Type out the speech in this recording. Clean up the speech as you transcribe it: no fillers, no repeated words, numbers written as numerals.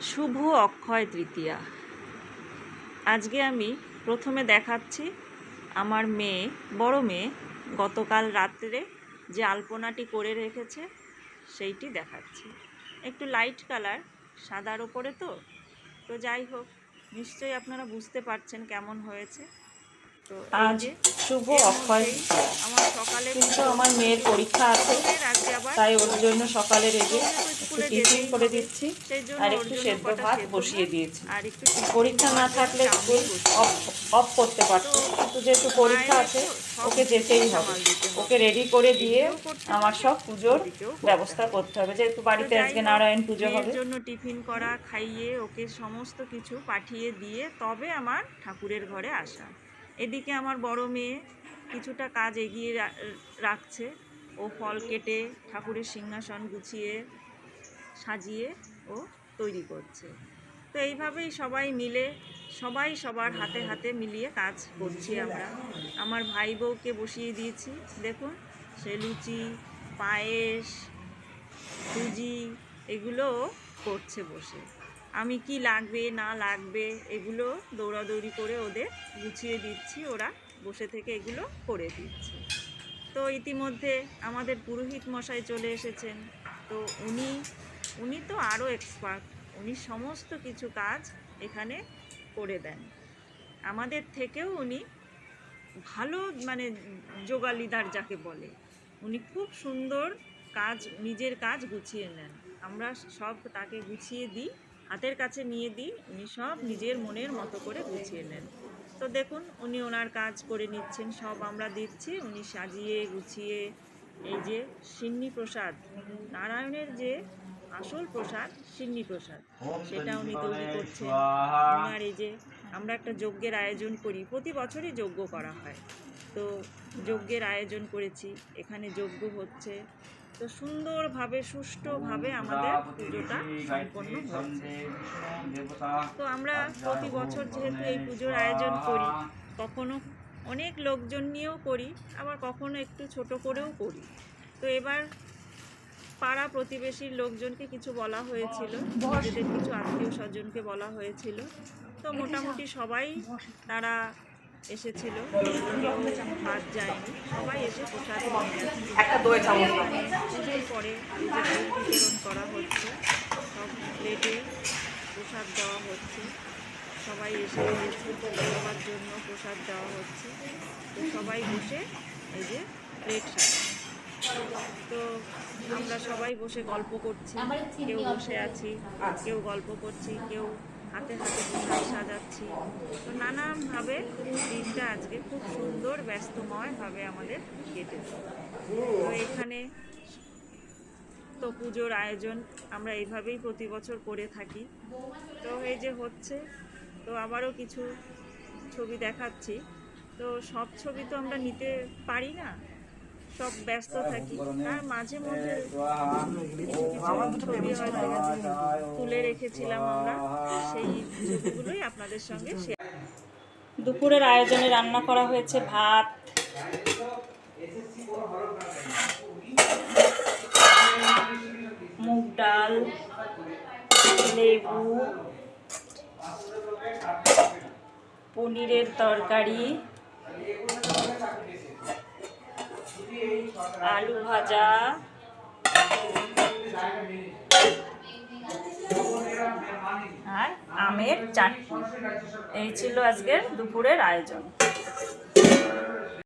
শুভ অক্ষয় তৃতীয়া। আজকে আমি প্রথমে দেখাচ্ছি আমার মেয়ে, বড় মেয়ে গতকাল রাত্রে যে আলপনাটি করে রেখেছে সেইটি দেখাচ্ছি। একটু লাইট কালার, সাদার ওপরে তো যাই হোক, নিশ্চয়ই আপনারা বুঝতে পারছেন কেমন হয়েছে। তো আজ শুভ অক্ষয় তৃতীয়া, আমার সকালে কিন্তু আমার মেয়ের পরীক্ষা আছে, তাই ওর জন্য সকালে রেডি একটু টিফিন করে দিচ্ছি আর একটু সেদ্ধ ভাত বসিয়ে দিয়েছি। পরীক্ষা না থাকলে স্কুল অফ করতে পারতো, কিন্তু যেহেতু পরীক্ষা আছে ওকে যেতেই হবে। ওকে রেডি করে দিয়ে আমার সব পুজোর ব্যবস্থা করতে হবে, যেহেতু বাড়িতে আজকে নারায়ণ পুজো হবে। জন্য টিফিন করা, খাইয়ে ওকে সমস্ত কিছু পাঠিয়ে দিয়ে তবে আমার ঠাকুরের ঘরে আসা। এদিকে আমার বড় মেয়ে কিছুটা কাজ এগিয়ে রাখছে। ও ফল কেটে ঠাকুরের সিংহাসন গুছিয়ে সাজিয়ে ও তৈরি করছে। তো এইভাবেই সবাই মিলে সবার হাতে হাতে মিলিয়ে কাজ করছি আমরা। আমার ভাই বউকে বসিয়ে দিয়েছি, দেখুন সে লুচি, পায়েস, সুজি এগুলো করছে বসে। আমি কি লাগবে না লাগবে এগুলো দৌড়াদৌড়ি করে ওদের গুছিয়ে দিচ্ছি, ওরা বসে থেকে এগুলো করে দিচ্ছে। তো ইতিমধ্যে আমাদের পুরোহিত মশাই চলে এসেছেন। তো উনি তো আরও এক্সপার্ট, উনি সমস্ত কিছু কাজ এখানে করে দেন। আমাদের থেকেও উনি ভালো, মানে যোগালিদার যাকে বলে, উনি খুব সুন্দর কাজ, নিজের কাজ গুছিয়ে নেন। আমরা সব তাকে গুছিয়ে দিই, হাতের কাছে নিয়ে দিই, উনি সব নিজের মনের মতো করে গুছিয়ে নেন। তো দেখুন উনি ওনার কাজ করে নিচ্ছেন, সব আমরা দিচ্ছি, উনি সাজিয়ে গুছিয়ে। এই যে সিন্নি প্রসাদ, নারায়ণের যে আসল প্রসাদ সিন্নি প্রসাদ, সেটা উনি তৈরি করছেন। ওনার এই যে আমরা একটা যজ্ঞের আয়োজন করি, প্রতি বছরই যজ্ঞ করা হয়, তো যজ্ঞের আয়োজন করেছি, এখানে যজ্ঞ হচ্ছে। তো সুন্দরভাবে সুষ্ঠুভাবে আমাদের পুজোটা সম্পন্ন হচ্ছে। তো আমরা প্রতি বছর যেহেতু এই পুজোর আয়োজন করি, কখনো অনেক লোকজন নিয়েও করি, আবার কখনো একটু ছোট করেও করি। তো এবার পাড়া প্রতিবেশীর লোকজনকে কিছু বলা হয়েছিল, নিজেদের কিছু আত্মীয় স্বজনকে বলা হয়েছিল। তো মোটামুটি সবাই তারা এসেছিল, বাদ যায়নি, সবাই এসে প্রসাদ নিয়ে গেছে। পুজোর পরে এই যে ভোগ বিতরণ করা হচ্ছে, সব প্লেটে প্রসাদ দেওয়া হচ্ছে, সবাই এসে গিয়েছে, সবার জন্য প্রসাদ দেওয়া হচ্ছে। তো সবাই বসে এই যে প্লেট সাজাচ্ছে। তো আমরা সবাই বসে গল্প করছি, কেউ বসে আছি, কেউ গল্প করছি, কেউ হাতে হাতে প্রসাদ সাজাচ্ছি। তো নানানভাবে দিনটা আজকে খুব সুন্দর ব্যস্তময়ভাবে আমাদের কেটেছে। তো এখানে তো পুজোর আয়োজন আমরা এইভাবেই প্রতি বছর করে থাকি। তো এই যে হচ্ছে, তো আবারও কিছু ছবি দেখাচ্ছি। তো সব ছবি তো আমরা নিতে পারি না, সব ব্যস্ত থাকি, তার মাঝে মধ্যে কিছু ছবি হয়তো তুলে রেখেছিলাম আমরা, সেই ছবিগুলোই আপনাদের সঙ্গে শেয়ার। দুপুরের আয়োজনে রান্না করা হয়েছে ভাত, মুগ ডাল, লেবু, পনিরের তরকারি, আলু ভাজা, আর আমের চাটনি। এই ছিল আজকের দুপুরের আয়োজন।